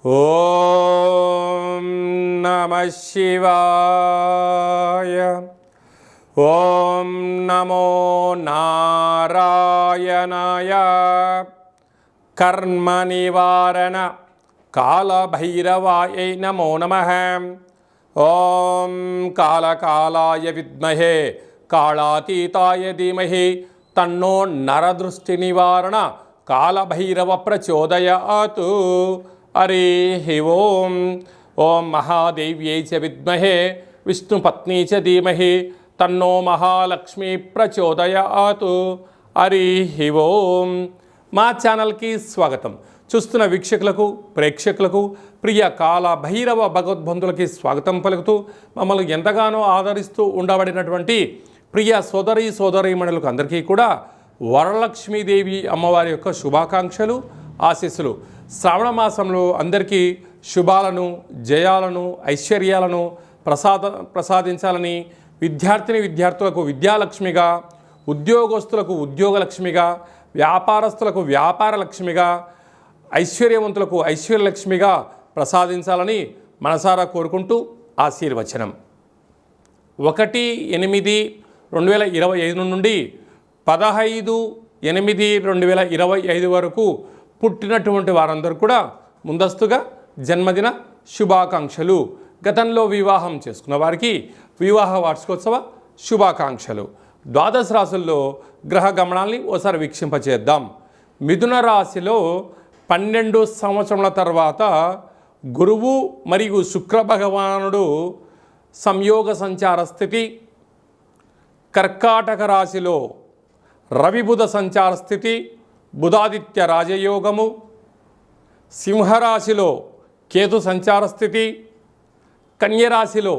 ఓం నమః శివాయ. ఓం నమో నారాయణాయ. కర్మ నివారణ కాళభైరవాయ నమో నమః. ఓం కాళకాలాయ విద్మహే కాళాతీతాయ ధీమహి తన్నో నరదృష్టి నివారణ కాళభైరవ ప్రచోదయాత్. హరి ఓం. ఓం మహాదేవ్యై చ విద్మహే విష్ణుపత్నీ చ ధీమహి తన్నో మహాలక్ష్మి ప్రచోదయాత్. హరి ఓం. మా ఛానల్కి స్వాగతం. చూస్తున్న వీక్షకులకు ప్రేక్షకులకు ప్రియ కాళభైరవ భగవద్బంధులకి స్వాగతం పలుకుతూ మమ్మల్ని ఎంతగానో ఆదరిస్తూ ఉండబడినటువంటి ప్రియ సోదరీమణులకు అందరికీ కూడా వరలక్ష్మీదేవి అమ్మవారి యొక్క శుభాకాంక్షలు, ఆశీస్సులు. శ్రావణ మాసంలో అందరికీ శుభాలను, జయాలను, ఐశ్వర్యాలను ప్రసాదించాలని, విద్యార్థులకు విద్యాలక్ష్మిగా, ఉద్యోగస్తులకు ఉద్యోగలక్ష్మిగా, వ్యాపారస్తులకు వ్యాపారలక్ష్మిగా, ఐశ్వర్యవంతులకు ఐశ్వర్యలక్ష్మిగా ప్రసాదించాలని మనసారా కోరుకుంటూ ఆశీర్వచనం. 1/8/2025 నుండి 15/8/2025 వరకు పుట్టినటువంటి వారందరూ కూడా ముందస్తుగా జన్మదిన శుభాకాంక్షలు. గతంలో వివాహం చేసుకున్న వారికి వివాహ వార్షికోత్సవ శుభాకాంక్షలు. ద్వాదశ రాశుల్లో గ్రహ గమనాల్ని ఓసారి వీక్షింపచేద్దాం. మిథున రాశిలో 12 సంవత్సరముల తర్వాత గురువు మరియు శుక్ర భగవానుడు సంయోగ సంచార స్థితి. కర్కాటక రాశిలో రవి బుధ సంచార స్థితి, బుధాదిత్య రాజయోగము. సింహరాశిలో కేతు సంచార స్థితి, కన్యరాశిలో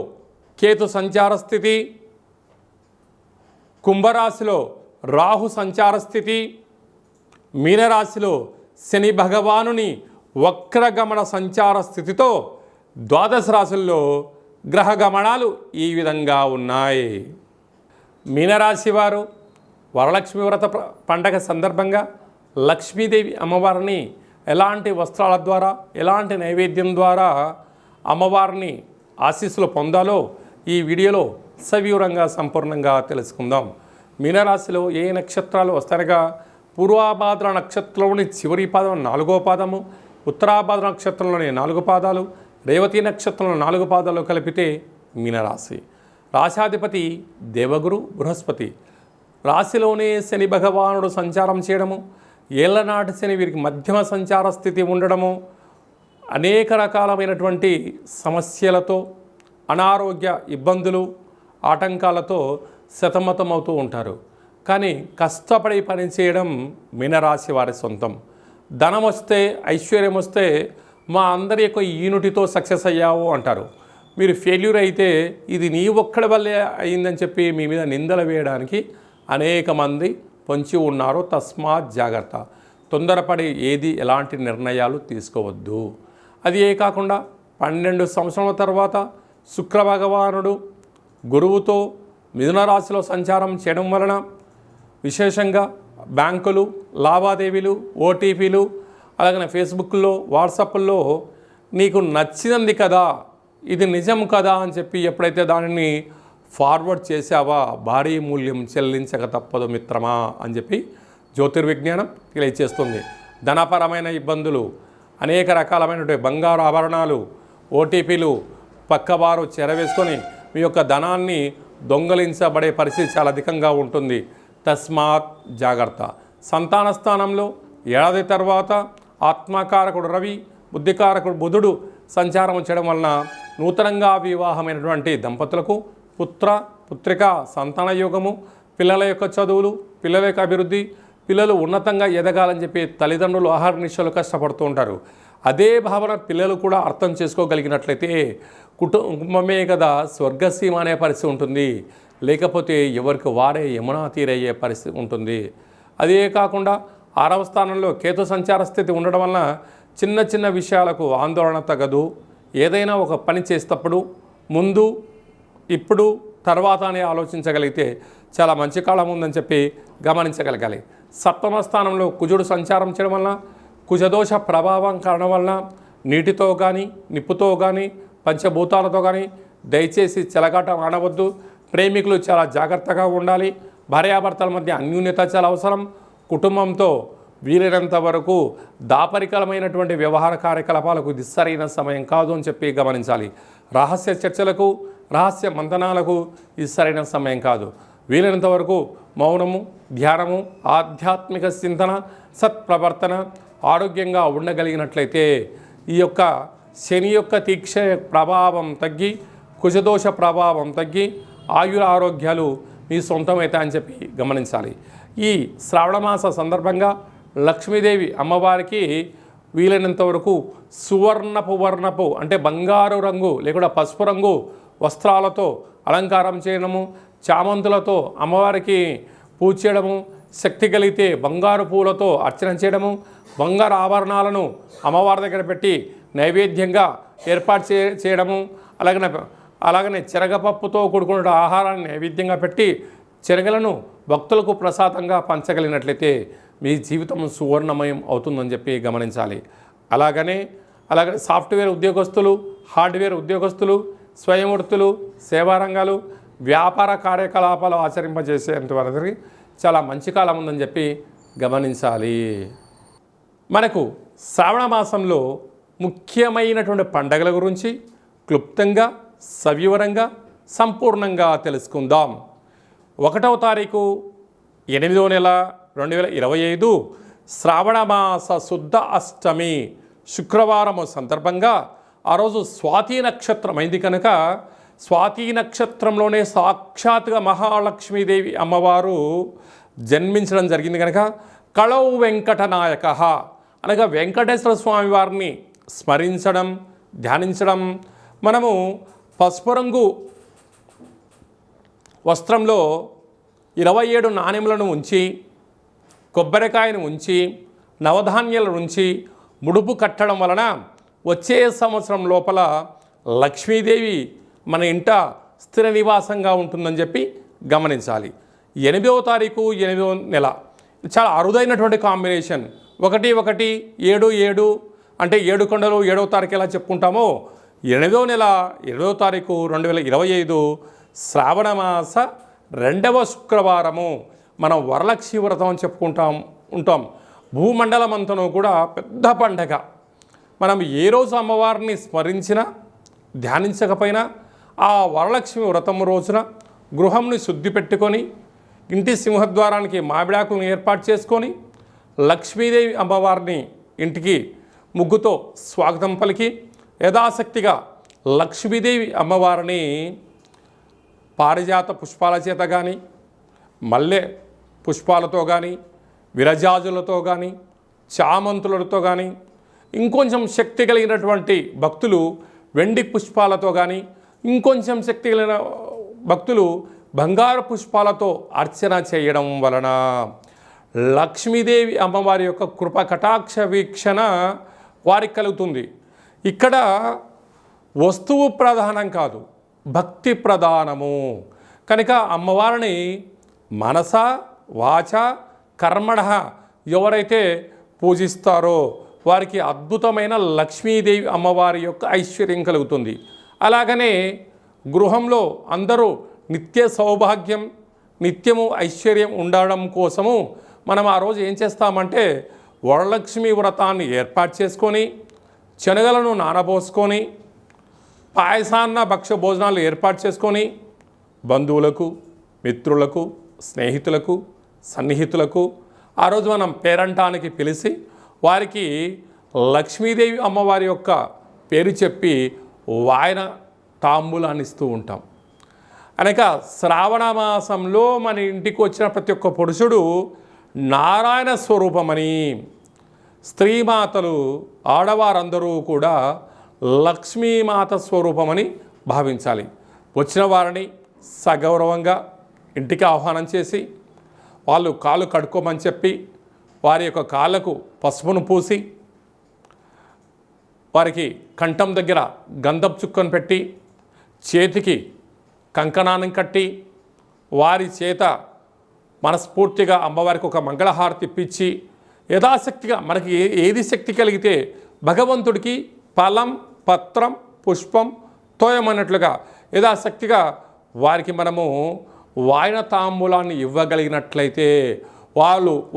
కేతు సంచార స్థితి, కుంభరాశిలో రాహు సంచార స్థితి, మీనరాశిలో శని భగవానుని వక్రగమన సంచార స్థితితో ద్వాదశ రాశుల్లో గ్రహ గమనాలు ఈ విధంగా ఉన్నాయి. మీనరాశి వారు వరలక్ష్మి వ్రత పండగ సందర్భంగా లక్ష్మీదేవి అమ్మవారిని ఎలాంటి వస్త్రాల ద్వారా, ఎలాంటి నైవేద్యం ద్వారా అమ్మవారిని ఆశీస్సులు పొందాలో ఈ వీడియోలో సవివరంగా సంపూర్ణంగా తెలుసుకుందాం. మీనరాశిలో ఏ నక్షత్రాలు వస్తాయనగా పూర్వాభాద్ర నక్షత్రంలోని చివరి పాదం 4వ పాదము, ఉత్తరాభాద్ర నక్షత్రంలోని 4 పాదాలు, రేవతి నక్షత్రంలో 4 పాదాలు కలిపితే మీనరాశి. రాశాధిపతి దేవగురు బృహస్పతి. రాశిలోనే శని భగవానుడు సంచారం చేయడము, ఏళ్లనాటి శని వీరికి మధ్యమ సంచార స్థితి ఉండడము, అనేక రకాలైనటువంటి సమస్యలతో, అనారోగ్య ఇబ్బందులు, ఆటంకాలతో సతమతమవుతూ ఉంటారు. కానీ కష్టపడి పనిచేయడం మీనరాశి వారి సొంతం. ధనం వస్తే, ఐశ్వర్యం వస్తే మా అందరి యొక్క యూనిటీతో సక్సెస్ అయ్యావు అంటారు. మీరు ఫెయిల్యూర్ అయితే ఇది నీ ఒక్కడి వల్లే అయిందని చెప్పి మీ మీద నిందలు వేయడానికి అనేక మంది పొంచి ఉన్నారు. తస్మాత్ జాగ్రత్త. తొందరపడి ఏది ఎలాంటి నిర్ణయాలు తీసుకోవద్దు. అది ఏ కాకుండా 12 సంవత్సరాల తర్వాత శుక్ర భగవానుడు గురువుతో మిథున రాశిలో సంచారం చేయడం వలన విశేషంగా బ్యాంకులు లావాదేవీలు, ఓటీపీలు, అలాగే ఫేస్బుక్లో, వాట్సాప్లో నీకు నచ్చినది కదా, ఇది నిజం కదా అని చెప్పి ఎప్పుడైతే దానిని ఫార్వర్డ్ చేసావా భారీ మూల్యం చెల్లించక తప్పదు మిత్రమా అని చెప్పి జ్యోతిర్విజ్ఞానం తెలియచేస్తుంది. ధనపరమైన ఇబ్బందులు, అనేక రకాలమైనటువంటి బంగారు ఆభరణాలు, ఓటీపీలు పక్కవారు చెరవేసుకొని మీ యొక్క ధనాన్ని దొంగలించబడే పరిస్థితి చాలా అధికంగా ఉంటుంది. తస్మాత్ జాగ్రత్త. సంతాన స్థానంలో ఏడాది తర్వాత ఆత్మకారకుడు రవి, బుద్ధికారకుడు బుధుడు సంచారం చేయడం వలన నూతనంగా వివాహమైనటువంటి దంపతులకు పుత్ర పుత్రిక సంతాన యోగము, పిల్లల యొక్క చదువులు, పిల్లల యొక్క అభివృద్ధి, పిల్లలు ఉన్నతంగా ఎదగాలని చెప్పి తల్లిదండ్రులు ఆహారనిశలు కష్టపడుతూ ఉంటారు. అదే భావన పిల్లలు కూడా అర్థం చేసుకోగలిగినట్లయితే కుటుంబమే కదా స్వర్గసీమ అనే పరిస్థితి ఉంటుంది. లేకపోతే ఎవరికి వారే యమునా తీరయ్యే పరిస్థితి ఉంటుంది. అదే కాకుండా 6వ స్థానంలో కేతు సంచార స్థితి ఉండడం వలన చిన్న చిన్న విషయాలకు ఆందోళన తగదు. ఏదైనా ఒక పని చేసేటప్పుడు ముందు, ఇప్పుడు, తర్వాత అని ఆలోచించగలిగితే చాలా మంచి కాలం ఉందని చెప్పి గమనించగలగాలి. సప్తమ స్థానంలో కుజుడు సంచారం చేయడం వలన కుజదోష ప్రభావం కారణం వలన నీటితో కానీ నిప్పుతో కానీ పంచభూతాలతో కానీ దయచేసి చెలగాటం ఆడవద్దు. ప్రేమికులు చాలా జాగ్రత్తగా ఉండాలి. భార్యాభర్తల మధ్య అన్యోన్యత చాలా అవసరం. కుటుంబంతో వీలైనంత వరకు దాపరికలమైనటువంటి వ్యవహార కార్యకలాపాలకు ఇది సరైన సమయం కాదు అని చెప్పి గమనించాలి. రహస్య చర్చలకు, రహస్య మంతనాలకు ఇది సరైన సమయం కాదు. వీలైనంత వరకు మౌనము, ధ్యానము, ఆధ్యాత్మిక చింతన, సత్ప్రవర్తన, ఆరోగ్యంగా ఉండగలిగినట్లయితే ఈ యొక్క శని యొక్క తీక్ష ప్రభావం తగ్గి, కుజదోష ప్రభావం తగ్గి, ఆయుర ఆరోగ్యాలు మీ సొంతమవుతాయని చెప్పి గమనించాలి. ఈ శ్రావణమాస సందర్భంగా లక్ష్మీదేవి అమ్మవారికి వీలైనంత వరకు సువర్ణపు అంటే బంగారు రంగు లేకుండా పసుపు రంగు వస్త్రాలతో అలంకారం చేయడము, చామంతులతో అమ్మవారికి పూజ చేయడము, శక్తి కలిగితే బంగారు పూలతో అర్చన చేయడము, బంగారు ఆభరణాలను అమ్మవారి దగ్గర పెట్టి నైవేద్యంగా ఏర్పాటు చేయడము, అలాగనే శనగపప్పుతో కూడుకున్న ఆహారాన్ని నైవేద్యంగా పెట్టి శనగలను భక్తులకు ప్రసాదంగా పంచగలిగినట్లయితే మీ జీవితం సువర్ణమయం అవుతుందని చెప్పి గమనించాలి. అలాగనే సాఫ్ట్వేర్ ఉద్యోగస్తులు, హార్డ్వేర్ ఉద్యోగస్తులు, స్వయం వృత్తులు, సేవారంగాలు, వ్యాపార కార్యకలాపాలు ఆచరింపజేసేంత వరకు చాలా మంచి కాలం ఉందని చెప్పి గమనించాలి. మనకు శ్రావణ మాసంలో ముఖ్యమైనటువంటి పండగల గురించి క్లుప్తంగా, సవివరంగా, సంపూర్ణంగా తెలుసుకుందాం. 1వ తారీఖు 8వ నెల 2025 శ్రావణమాస శుద్ధ అష్టమి శుక్రవారము సందర్భంగా ఆ రోజు స్వాతి నక్షత్రం అయింది కనుక స్వాతి నక్షత్రంలోనే సాక్షాత్గా మహాలక్ష్మీదేవి అమ్మవారు జన్మించడం జరిగింది కనుక కళౌ వెంకటనాయక అనగా వెంకటేశ్వర స్వామి వారిని స్మరించడం, ధ్యానించడం. మనము పసుపు రంగు వస్త్రంలో 27 నాణెములను ఉంచి, కొబ్బరికాయను ఉంచి, నవధాన్యాలను ఉంచి ముడుపు కట్టడం వలన వచ్చే సంవత్సరం లోపల లక్ష్మీదేవి మన ఇంట స్థిర నివాసంగా ఉంటుందని చెప్పి గమనించాలి. 8వ తారీఖు 8వ నెల చాలా అరుదైనటువంటి కాంబినేషన్. 1-1-7-7 అంటే 7 కొండలు 7వ తారీఖు ఎలా చెప్పుకుంటామో 8వ నెల 8వ తారీఖు 2025 శ్రావణమాస 2వ శుక్రవారము మనం వరలక్ష్మి వ్రతం అని ఉంటాం. భూమండలం అంతను కూడా పెద్ద పండగ. మనం ఏ రోజు అమ్మవారిని స్మరించినా, ధ్యానించకపోయినా ఆ వరలక్ష్మి వ్రతం రోజున గృహంని శుద్ధి పెట్టుకొని, ఇంటి సింహద్వారానికి మామిడాకులను ఏర్పాటు చేసుకొని, లక్ష్మీదేవి అమ్మవారిని ఇంటికి ముగ్గుతో స్వాగతం పలికి, యథాశక్తిగా లక్ష్మీదేవి అమ్మవారిని పారిజాత పుష్పాల చేత కానీ, మల్లె పుష్పాలతో కానీ, విరజాజులతో కానీ, చామంతులతో కానీ, ఇంకొంచెం శక్తి కలిగినటువంటి భక్తులు వెండి పుష్పాలతో కానీ, ఇంకొంచెం శక్తి కలిగిన భక్తులు బంగారు పుష్పాలతో అర్చన చేయడం వలన లక్ష్మీదేవి అమ్మవారి యొక్క కృప కటాక్ష వీక్షణ వారికి కలుగుతుంది. ఇక్కడ వస్తువు ప్రధానం కాదు, భక్తి ప్రధానము కనుక అమ్మవారిని మనస వాచ కర్మణ ఎవరైతే పూజిస్తారో వారికి అద్భుతమైన లక్ష్మీదేవి అమ్మవారి యొక్క ఐశ్వర్యం కలుగుతుంది. అలాగనే గృహంలో అందరూ నిత్య సౌభాగ్యం, నిత్యము ఐశ్వర్యం ఉండడం కోసము మనం ఆ రోజు ఏం చేస్తామంటే వరలక్ష్మి వ్రతాన్ని ఏర్పాటు చేసుకొని, శనగలను నానబోసుకొని, పాయసాన్న భక్ష్య భోజనాలు ఏర్పాటు చేసుకొని బంధువులకు, మిత్రులకు, స్నేహితులకు, సన్నిహితులకు ఆ రోజు మనం పేరంటానికి పిలిచి వారికి లక్ష్మీదేవి అమ్మవారి యొక్క పేరు చెప్పి వాయన తాంబూలాన్ని ఇస్తూ ఉంటాం. అనగా శ్రావణ మాసంలో మన ఇంటికి వచ్చిన ప్రతి ఒక్క పురుషుడు నారాయణ స్వరూపమని, స్త్రీమాతలు ఆడవారందరూ కూడా లక్ష్మీమాత స్వరూపమని భావించాలి. వచ్చిన వారిని సగౌరవంగా ఇంటికి ఆహ్వానం చేసి వాళ్ళు కాళ్ళు కడుక్కోమని చెప్పి వారి యొక్క కాళ్ళకు పసుపును పూసి వారికి కంఠం దగ్గర గంధపు చుక్కను పెట్టి చేతికి కంకణాన్ని కట్టి వారి చేత మనస్ఫూర్తిగా అమ్మవారికి ఒక మంగళహారతి ఇప్పించి యథాశక్తిగా మనకి ఏది శక్తి కలిగితే భగవంతుడికి ఫలం, పత్రం, పుష్పం, తోయం అన్నట్లుగా యథాశక్తిగా వారికి మనము వాయన తాంబూలాన్ని ఇవ్వగలిగినట్లయితే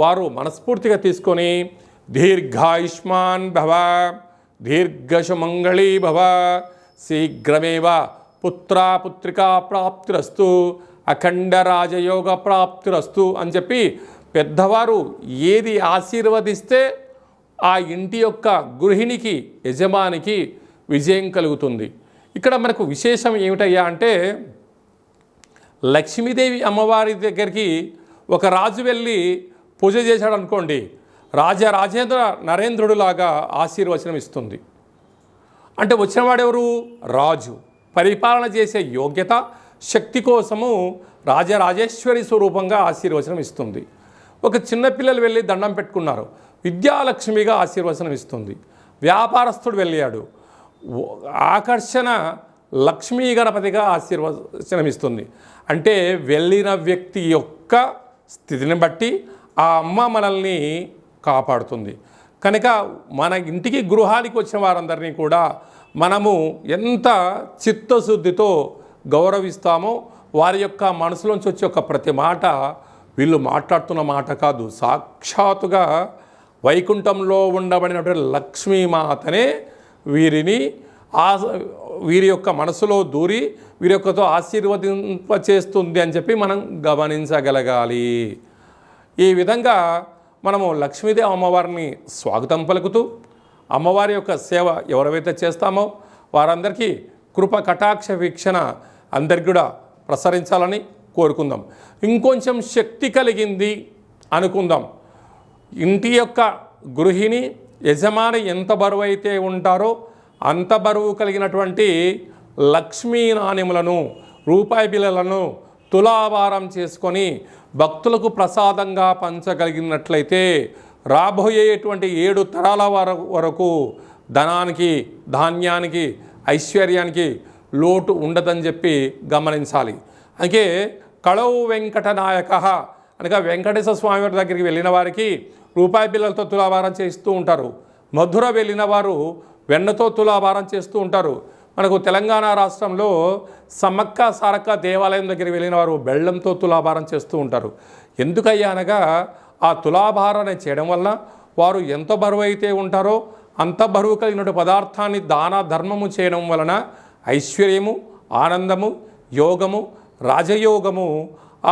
వారు మనస్ఫూర్తిగా తీసుకొని దీర్ఘాయుష్మాన్ భవ, దీర్ఘసుమంగళీ భవ, శీఘ్రమేవ పుత్రికా ప్రాప్తిరస్తు, అఖండ రాజయోగ ప్రాప్తిరస్తు అని చెప్పి పెద్దవారు ఏది ఆశీర్వదిస్తే ఆ ఇంటి యొక్క గృహిణికి, యజమానికి విజయం కలుగుతుంది. ఇక్కడ మనకు విశేషం ఏమిటయ్యా అంటే, లక్ష్మీదేవి అమ్మవారి దగ్గరికి ఒక రాజు వెళ్ళి పూజ చేశాడు అనుకోండి, రాజేంద్ర నరేంద్రుడిలాగా ఆశీర్వచనం ఇస్తుంది. అంటే వచ్చినవాడెవరు? రాజు. పరిపాలన చేసే యోగ్యత, శక్తి కోసము రాజరాజేశ్వరి స్వరూపంగా ఆశీర్వచనం ఇస్తుంది. ఒక చిన్నపిల్లలు వెళ్ళి దండం పెట్టుకున్నారు, విద్యాలక్ష్మిగా ఆశీర్వచనం ఇస్తుంది. వ్యాపారస్తుడు వెళ్ళాడు, ఆకర్షణ లక్ష్మీ గణపతిగా ఆశీర్వచనం ఇస్తుంది. అంటే వెళ్ళిన వ్యక్తి యొక్క స్థితిని బట్టి ఆ అమ్మ మనల్ని కాపాడుతుంది. కనుక మన ఇంటికి గృహానికి వచ్చిన వారందరినీ కూడా మనము ఎంత చిత్తశుద్ధితో గౌరవిస్తామో, వారి యొక్క మనసులోంచి వచ్చే ఒక ప్రతి మాట వీళ్ళు మాట్లాడుతున్న మాట కాదు, సాక్షాత్తుగా వైకుంఠంలో ఉండబడినటువంటి లక్ష్మీమాతనే వీరి యొక్క మనసులో దూరి వీరి యొక్కతో ఆశీర్వదింపచేస్తుంది అని చెప్పి మనం గమనించగలగాలి. ఈ విధంగా మనము లక్ష్మీదేవి అమ్మవారిని స్వాగతం పలుకుతూ అమ్మవారి యొక్క సేవ ఎవరైతే చేస్తామో వారందరికీ కృప కటాక్ష వీక్షణ అందరికి కూడా ప్రసరించాలని కోరుకుందాం. ఇంకొంచెం శక్తి కలిగింది అనుకుందాం. ఇంటి యొక్క గృహిణి, యజమాని ఎంత బరువు అయితే ఉంటారో అంత బరువు కలిగినటువంటి లక్ష్మీ నాణ్యములను, రూపాయి బిళ్ళలను తులాభారం చేసుకొని భక్తులకు ప్రసాదంగా పంచగలిగినట్లయితే రాబోయేటువంటి 7 తరాల వరకు ధనానికి, ధాన్యానికి, ఐశ్వర్యానికి లోటు ఉండదని చెప్పి గమనించాలి. అందుకే కళవు వెంకటనాయక అనగా వెంకటేశ్వర స్వామి వారి దగ్గరికి వెళ్ళిన వారికి రూపాయి బిళ్ళలతో తులాభారం చేస్తూ ఉంటారు. మధుర వెళ్ళిన వారు వెన్నతో తులాభారం చేస్తూ ఉంటారు. మనకు తెలంగాణ రాష్ట్రంలో సమ్మక్క సారక్క దేవాలయం దగ్గరికి వెళ్ళిన వారు బెల్లంతో తులాభారం చేస్తూ ఉంటారు. ఎందుకయ్యా అనగా ఆ తులాభారాన్ని చేయడం వల్ల వారు ఎంత బరువు అయితే ఉంటారో అంత బరువు కలిగిన పదార్థాన్ని దాన ధర్మము చేయడం వలన ఐశ్వర్యము, ఆనందము, యోగము, రాజయోగము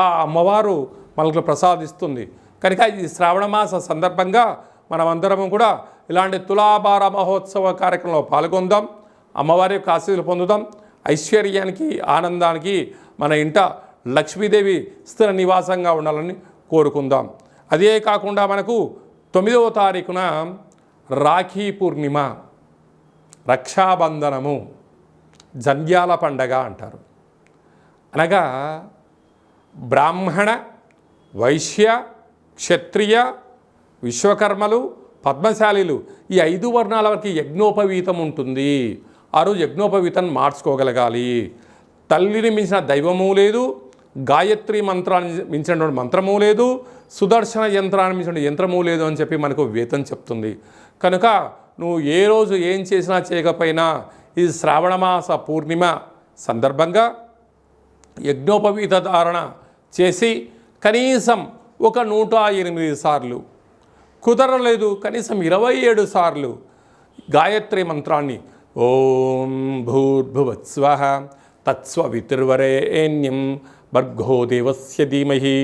ఆ అమ్మవారు మనకు ప్రసాదిస్తుంది. కనుక ఈ శ్రావణమాస సందర్భంగా మనమందరము కూడా ఇలాంటి తులాభార మహోత్సవ కార్యక్రమంలో పాల్గొందాం, అమ్మవారి యొక్క ఆశీస్సులు పొందుదాం. ఐశ్వర్యానికి, ఆనందానికి మన ఇంట లక్ష్మీదేవి స్థిర నివాసంగా ఉండాలని కోరుకుందాం. అదే కాకుండా మనకు 9వ తారీఖున రాఖీ పూర్ణిమ, రక్షాబంధనము, జంధ్యాల పండగ అంటారు. అనగా బ్రాహ్మణ, వైశ్య, క్షత్రియ, విశ్వకర్మలు, పద్మశాలీలు ఈ 5 వర్ణాల వరకు యజ్ఞోపవీతం ఉంటుంది. ఆ రోజు యజ్ఞోపవీతం మార్చుకోగలగాలి. తల్లిని మించిన దైవము లేదు, గాయత్రి మంత్రాన్ని మించినటువంటి మంత్రము లేదు, సుదర్శన యంత్రాన్ని మించిన యంత్రము లేదు అని చెప్పి మనకు వేతం చెప్తుంది. కనుక నువ్వు ఏ రోజు ఏం చేసినా చేయకపోయినా ఈ శ్రావణమాస పూర్ణిమ సందర్భంగా యజ్ఞోపవీత ధారణ చేసి కనీసం ఒక 108 సార్లు, కుదరలేదు కనీసం 27 సార్లు గాయత్రి మంత్రాన్ని ఓం భూర్భువస్వః తత్స్వవితుర్వరేణ్యం భర్గో దేవస్య ధీమహి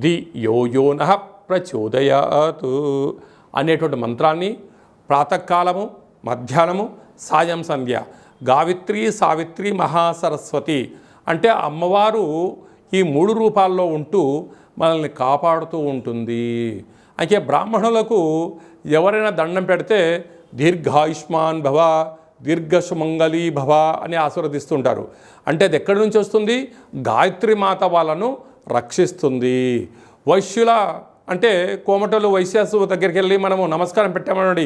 ధియో యో నః ప్రచోదయాత్ అనేటువంటి మంత్రాన్ని ప్రాతకాలము, మధ్యాహ్నము, సాయం సంధ్య గావిత్రి, సావిత్రి, మహాసరస్వతి అంటే అమ్మవారు ఈ 3 రూపాల్లో ఉంటూ మనల్ని కాపాడుతూ ఉంటుంది. అయితే బ్రాహ్మణులకు ఎవరైనా దండం పెడితే దీర్ఘాయుష్మాన్ భవ, దీర్ఘసుమంగళీ భవ అని ఆశీర్వదిస్తుంటారు. అంటే అది ఎక్కడి నుంచి వస్తుంది? గాయత్రి మాత వాళ్ళను రక్షిస్తుంది. వైశ్యుల అంటే కోమటలు వైశ్యాసు దగ్గరికి వెళ్ళి మనము నమస్కారం పెట్టామనండి,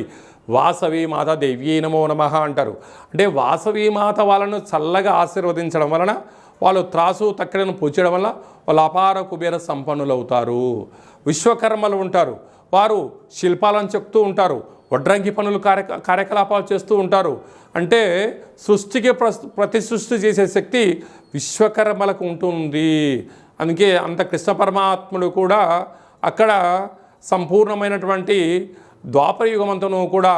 వాసవి మాత దేవ్యీ నమో నమః అంటారు. అంటే వాసవి మాత వాళ్ళను చల్లగా ఆశీర్వదించడం వలన, వాళ్ళు త్రాసు తక్కడను పూచడం వల్ల వాళ్ళు అపార కుబేర సంపన్నులు అవుతారు. విశ్వకర్మలు ఉంటారు, వారు శిల్పాలను చెక్తూ ఉంటారు, వడ్రంగి పనులు కార్యకలాపాలు చేస్తూ ఉంటారు. అంటే సృష్టికి ప్రతి సృష్టి చేసే శక్తి విశ్వకర్మలకు ఉంటుంది. అందుకే అంత కృష్ణ పరమాత్ముడు కూడా అక్కడ సంపూర్ణమైనటువంటి ద్వాపర యుగమంతను కూడా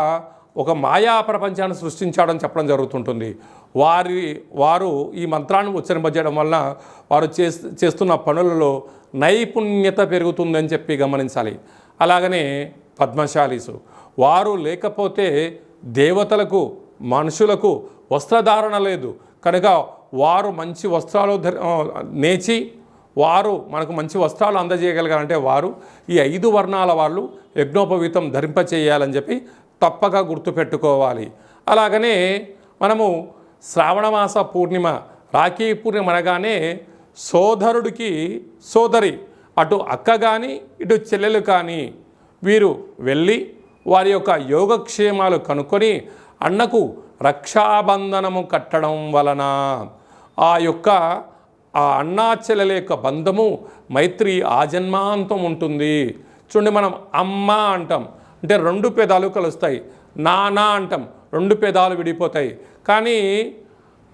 ఒక మాయా ప్రపంచాన్ని సృష్టించాడని చెప్పడం జరుగుతుంటుంది. వారు ఈ మంత్రాన్ని ఉచ్చరింపజేయడం వల్ల వారు చేస్తున్న పనులలో నైపుణ్యత పెరుగుతుందని చెప్పి గమనించాలి. అలాగనే పద్మశాలీసు వారు లేకపోతే దేవతలకు మనుషులకు వస్త్రధారణ లేదు కనుక వారు మంచి వస్త్రాలు నేచి వారు మనకు మంచి వస్త్రాలు అందజేయగలిగారంటే వారు ఈ 5 వర్ణాల వాళ్ళు యజ్ఞోపవీతం ధరింపచేయాలని చెప్పి తప్పక గుర్తుపెట్టుకోవాలి. అలాగనే మనము శ్రావణమాస పూర్ణిమ రాఖీ పూర్ణిమ అనగానే సోదరుడికి సోదరి అటు అక్క కానీ ఇటు చెల్లెలు కానీ వీరు వెళ్ళి వారి యొక్క యోగక్షేమాలు కనుక్కొని అన్నకు రక్షాబంధనము కట్టడం వలన ఆ అన్నా చెల్లెల యొక్క బంధము మైత్రి ఆజన్మాంతం ఉంటుంది. చూడండి, మనం అమ్మ అంటాం అంటే 2 పెదాలు కలుస్తాయి, నాన్న అంటాం 2 పెదాలు విడిపోతాయి. కానీ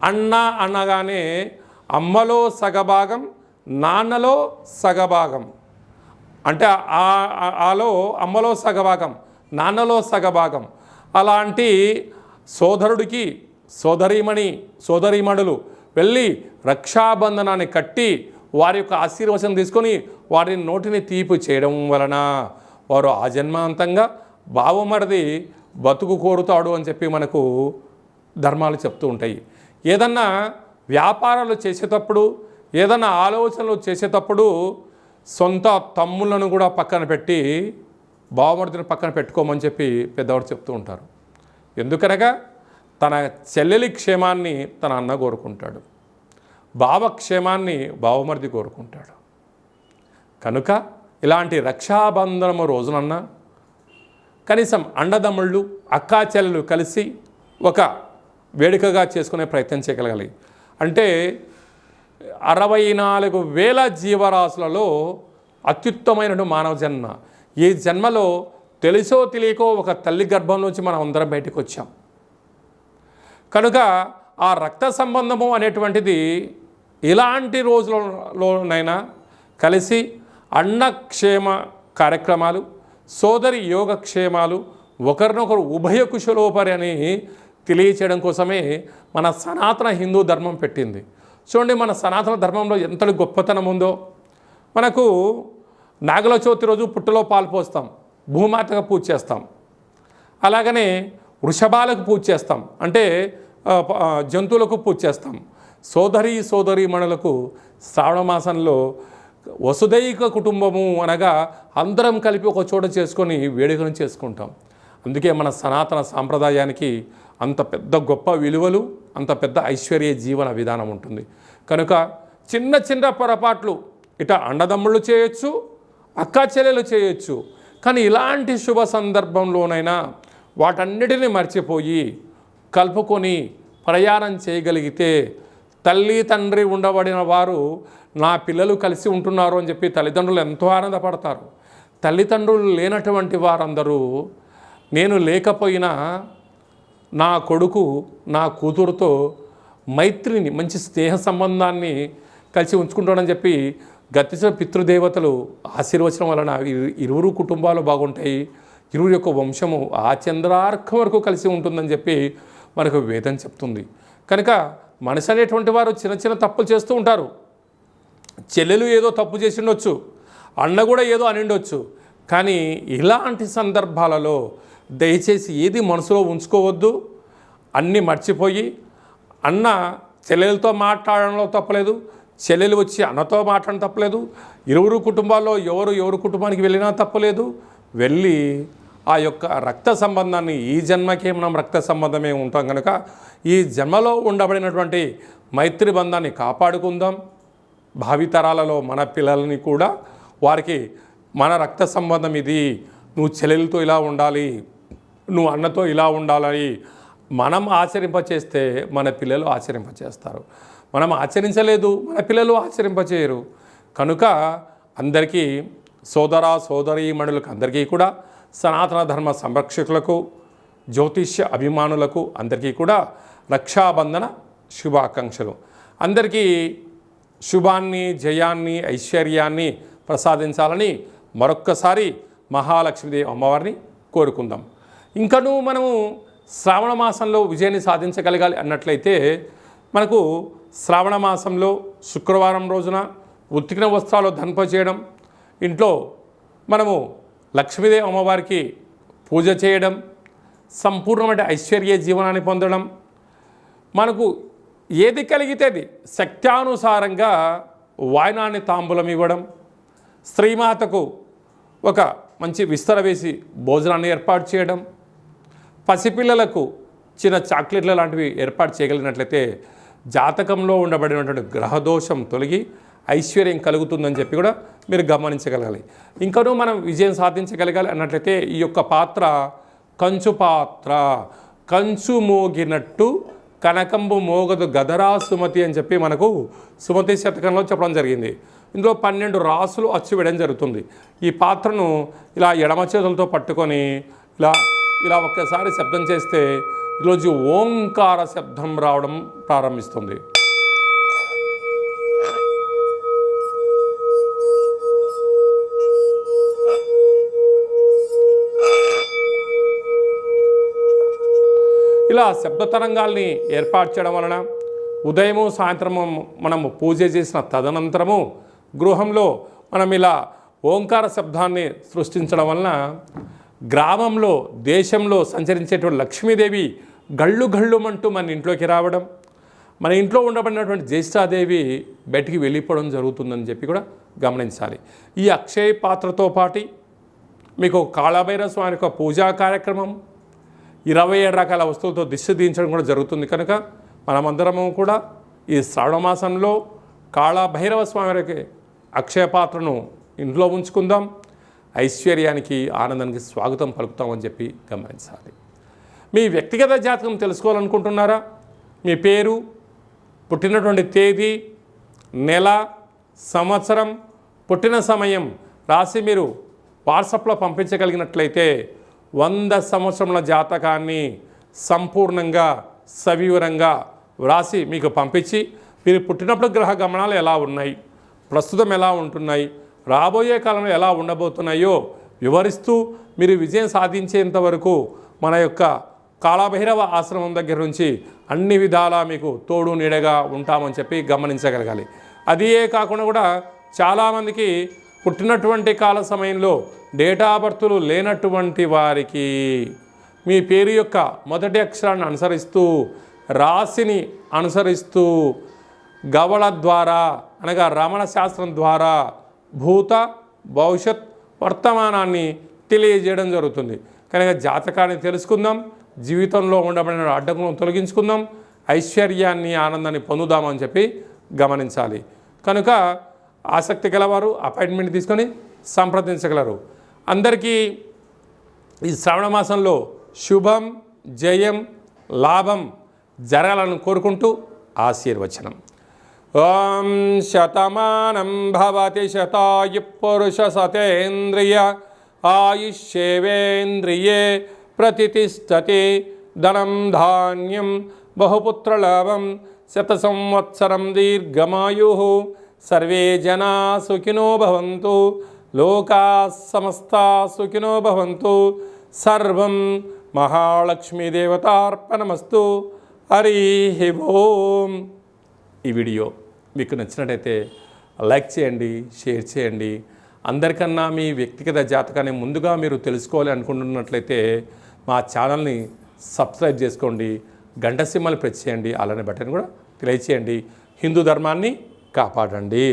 అన్న అనగానే అమ్మలో సగభాగం నాన్నలో సగభాగం, అంటే అమ్మలో సగభాగం నాన్నలో సగభాగం. అలాంటి సోదరుడికి సోదరీమణులు వెళ్ళి రక్షాబంధనాన్ని కట్టి వారి యొక్క ఆశీర్వచనం తీసుకొని వారి నోటిని తీపి చేయడం వలన వారు ఆజన్మాంతంగా బావమరిది బతుకు కోరుతాడు అని చెప్పి మనకు ధర్మాలు చెప్తూ ఉంటాయి. ఏదన్నా వ్యాపారాలు చేసేటప్పుడు ఏదన్నా ఆలోచనలు చేసేటప్పుడు సొంత తమ్ములను కూడా పక్కన పెట్టి బావమరిదిని పక్కన పెట్టుకోమని చెప్పి పెద్దవాడు చెప్తూ ఉంటారు. ఎందుకనగా తన చెల్లెలి క్షేమాన్ని తన అన్న కోరుకుంటాడు, భావక్షేమాన్ని బావమరిది కోరుకుంటాడు. కనుక ఇలాంటి రక్షాబంధనము రోజునన్నా కనీసం అండదమ్ముళ్ళు అక్కా చెల్లెలు కలిసి ఒక వేడుకగా చేసుకునే ప్రయత్నం చేయగలగాలి. అంటే 64,000 జీవరాశులలో అత్యుత్తమైన మానవ జన్మ. ఈ జన్మలో తెలుసో తెలియకో ఒక తల్లి గర్భం నుంచి మనం అందరం బయటకు వచ్చాం. కనుక ఆ రక్త సంబంధము అనేటువంటిది ఇలాంటి రోజులలోనైనా కలిసి అన్నక్షేమ కార్యక్రమాలు, సోదరి యోగక్షేమాలు, ఒకరినొకరు ఉభయ కుశలోపరి అని తెలియచేయడం కోసమే మన సనాతన హిందూ ధర్మం పెట్టింది. చూడండి, మన సనాతన ధర్మంలో ఎంతటి గొప్పతనం ఉందో. మనకు నాగుల చవితి రోజు పుట్టలో పాలు పోస్తాం, భూమాతకు పూజ చేస్తాం. అలాగనే వృషభాలకు పూజ చేస్తాం, అంటే జంతువులకు పూజ చేస్తాం. సోదరీమణులకు శ్రావణ మాసంలో వసుదైక కుటుంబము అనగా అందరం కలిపి ఒక చోట చేసుకొని వేడుకను చేసుకుంటాం. అందుకే మన సనాతన సాంప్రదాయానికి అంత పెద్ద గొప్ప విలువలు, అంత పెద్ద ఐశ్వర్య జీవన విధానం ఉంటుంది. కనుక చిన్న పొరపాట్లు ఇట అండదమ్ముళ్ళు చేయొచ్చు, అక్కా చెల్లెలు చేయొచ్చు. కానీ ఇలాంటి శుభ సందర్భంలోనైనా వాటన్నిటిని మర్చిపోయి కలుపుకొని ప్రయాణం చేయగలిగితే తల్లి తండ్రి ఉండబడిన వారు నా పిల్లలు కలిసి ఉంటున్నారు అని చెప్పి తల్లిదండ్రులు ఎంతో ఆనందపడతారు. తల్లిదండ్రులు లేనటువంటి వారందరూ నేను లేకపోయినా నా కొడుకు నా కూతురుతో మైత్రిని, మంచి స్నేహ సంబంధాన్ని కలిసి ఉంచుకుంటాడని చెప్పి గతించిన పితృదేవతలు ఆశీర్వచనం వలన ఇరువురు కుటుంబాలు బాగుంటాయి, ఇరువురు యొక్క వంశము ఆ చంద్రార్కం వరకు కలిసి ఉంటుందని చెప్పి మనకు వేదం చెప్తుంది. కనుక మనిషి అనేటువంటి వారు చిన్న తప్పులు చేస్తూ ఉంటారు. చెల్లెలు ఏదో తప్పు చేసి ఉండొచ్చు, అన్న కూడా ఏదో అని ఉండొచ్చు. కానీ ఇలాంటి సందర్భాలలో దయచేసి ఏది మనసులో ఉంచుకోవద్దు. అన్నీ మర్చిపోయి అన్న చెల్లెలతో మాట్లాడడంలో తప్పలేదు, చెల్లెలు వచ్చి అన్నతో మాట్లాడడం తప్పలేదు, ఇరువురు కుటుంబాల్లో ఎవరు కుటుంబానికి వెళ్ళినా తప్పలేదు. వెళ్ళి ఆ యొక్క రక్త సంబంధాన్ని, ఈ జన్మకే మనం రక్త సంబంధమే ఉంటాం కనుక ఈ జన్మలో ఉండబడినటువంటి మైత్రి బంధాన్ని కాపాడుకుందాం. భావితరాలలో మన పిల్లల్ని కూడా వారికి మన రక్త సంబంధం ఇది, నువ్వు చెల్లెలతో ఇలా ఉండాలి, నువ్వు అన్నతో ఇలా ఉండాలి మనం ఆచరింపచేస్తే మన పిల్లలు ఆచరింపచేస్తారు. మనం ఆచరించలేదు, మన పిల్లలు ఆచరింపచేయరు. కనుక అందరికీ సోదరీమణులకు అందరికీ కూడా సనాతన ధర్మ సంరక్షకులకు, జ్యోతిష్య అభిమానులకు అందరికీ కూడా రక్షాబంధన శుభాకాంక్షలు. అందరికీ శుభాన్ని, జయాన్ని, ఐశ్వర్యాన్ని ప్రసాదించాలని మరొక్కసారి మహాలక్ష్మీదేవి అమ్మవారిని కోరుకుందాం. ఇంకనూ మనము శ్రావణ మాసంలో విజయాన్ని సాధించగలగాలి అన్నట్లయితే మనకు శ్రావణ మాసంలో శుక్రవారం రోజున ఉతికిన వస్త్రాలు ధన్ప చేయడం, ఇంట్లో మనము లక్ష్మీదేవి అమ్మవారికి పూజ చేయడం, సంపూర్ణమైన ఐశ్వర్య జీవనాన్ని పొందడం, మనకు ఏది కలిగితే అది శక్త్యానుసారంగా వాయనాన్ని తాంబూలం ఇవ్వడం, స్త్రీమాతకు ఒక మంచి విస్తర వేసి భోజనాన్ని ఏర్పాటు చేయడం, పసిపిల్లలకు చిన్న చాక్లెట్ల లాంటివి ఏర్పాటు చేయగలిగినట్లయితే జాతకంలో ఉండబడినటువంటి గ్రహదోషం తొలగి ఐశ్వర్యం కలుగుతుందని చెప్పి కూడా మీరు గమనించగలగాలి. ఇంకనూ మనం విజయం సాధించగలగాలి అన్నట్లయితే ఈ యొక్క పాత్ర కంచు పాత్ర. కంచు మోగినట్టు కనకంబు మోగదు గదరా సుమతి అని చెప్పి మనకు సుమతి శతకంలో చెప్పడం జరిగింది. ఇందులో 12 రాసులు అచ్చు వేయడం జరుగుతుంది. ఈ పాత్రను ఇలా ఎడమ చేతులతో పట్టుకొని ఇలా ఒక్కసారి శబ్దం చేస్తే ఈరోజు ఓంకార శబ్దం రావడం ప్రారంభిస్తుంది. ఇలా శబ్ద తరంగాల్ని ఏర్పాటు చేయడం వలన ఉదయము సాయంత్రము మనము పూజ చేసిన తదనంతరము గృహంలో మనం ఇలా ఓంకార శబ్దాన్ని సృష్టించడం వలన గ్రామంలో, దేశంలో సంచరించేటువంటి లక్ష్మీదేవి గళ్ళు గళ్ళుమంటూ మన ఇంట్లోకి రావడం, మన ఇంట్లో ఉండబడినటువంటి జ్యేష్ఠాదేవి బయటికి వెళ్ళిపోవడం జరుగుతుందని చెప్పి కూడా గమనించాలి. ఈ అక్షయ పాత్రతో పాటు మీకు కాళభైరవ స్వామి యొక్క పూజా కార్యక్రమం 27 రకాల వస్తువులతో దిష్టి తీయించడం కూడా జరుగుతుంది. కనుక మనమందరము కూడా ఈ శ్రావణ మాసంలో కాళభైరవ స్వామికి అక్షయ పాత్రను ఇంట్లో ఉంచుకుందాం. ఐశ్వర్యానికి, ఆనందానికి స్వాగతం పలుకుతామని చెప్పి గమనించాలి. మీ వ్యక్తిగత జాతకం తెలుసుకోవాలనుకుంటున్నారా? మీ పేరు, పుట్టినటువంటి తేదీ, నెల, సంవత్సరం, పుట్టిన సమయం రాసి మీరు వాట్సాప్లో పంపించగలిగినట్లయితే 100 సంవత్సరముల జాతకాన్ని సంపూర్ణంగా సవివరంగా వ్రాసి మీకు పంపించి మీరు పుట్టినప్పుడు గ్రహ గమనాలు ఎలా ఉన్నాయి, ప్రస్తుతం ఎలా ఉంటున్నాయి, రాబోయే కాలంలో ఎలా ఉండబోతున్నాయో వివరిస్తూ మీరు విజయం సాధించేంత వరకు మన యొక్క కాళభైరవ ఆశ్రమం దగ్గర నుంచి అన్ని విధాలా మీకు తోడు నీడగా ఉంటామని చెప్పి గమనించగలగాలి. అదే కాకుండా కూడా చాలామందికి పుట్టినటువంటి కాల సమయంలో డేటా బర్తులు లేనటువంటి వారికి మీ పేరు యొక్క మొదటి అక్షరాన్ని అనుసరిస్తూ, రాశిని అనుసరిస్తూ, గవళ ద్వారా అనగా రమణ శాస్త్రం ద్వారా భూత, భవిష్యత్, వర్తమానాన్ని తెలియజేయడం జరుగుతుంది. కనుక జాతకాన్ని తెలుసుకుందాం, జీవితంలో ఉండబడిన అడ్డంకులను తొలగించుకుందాం, ఐశ్వర్యాన్ని, ఆనందాన్ని పొందుదామని చెప్పి గమనించాలి. కనుక ఆసక్తి గలవారు అపాయింట్మెంట్ తీసుకొని సంప్రదించగలరు. అందరికీ ఈ శ్రావణ మాసంలో శుభం, జయం, లాభం జరగాలని కోరుకుంటూ ఆశీర్వచనం. ఓం శతమానం భవతి శతాయు పురుష సతేంద్రియ ఆయుష్యేవేంద్రియే ప్రతిష్టతి ధనం ధాన్యం బహుపుత్రలాభం శత సంవత్సరం దీర్ఘమాయు సర్వే జనా సుఖినో భవంతు లోకా సమస్తా సుఖినో భవంతు సర్వం మహాలక్ష్మీదేవతార్పణమస్తు. హరి ఓం. ఈ వీడియో మీకు నచ్చినట్టయితే లైక్ చేయండి, షేర్ చేయండి. అందరికన్నా మీ వ్యక్తిగత జాతకాన్ని ముందుగా మీరు తెలుసుకోవాలి అనుకుంటున్నట్లయితే మా ఛానల్ని సబ్స్క్రైబ్ చేసుకోండి, గంట సింబల్ ప్రెస్ చేయండి, అలానే బటన్ కూడా తెలియచేయండి. హిందూ ధర్మాన్ని కాపాడండి.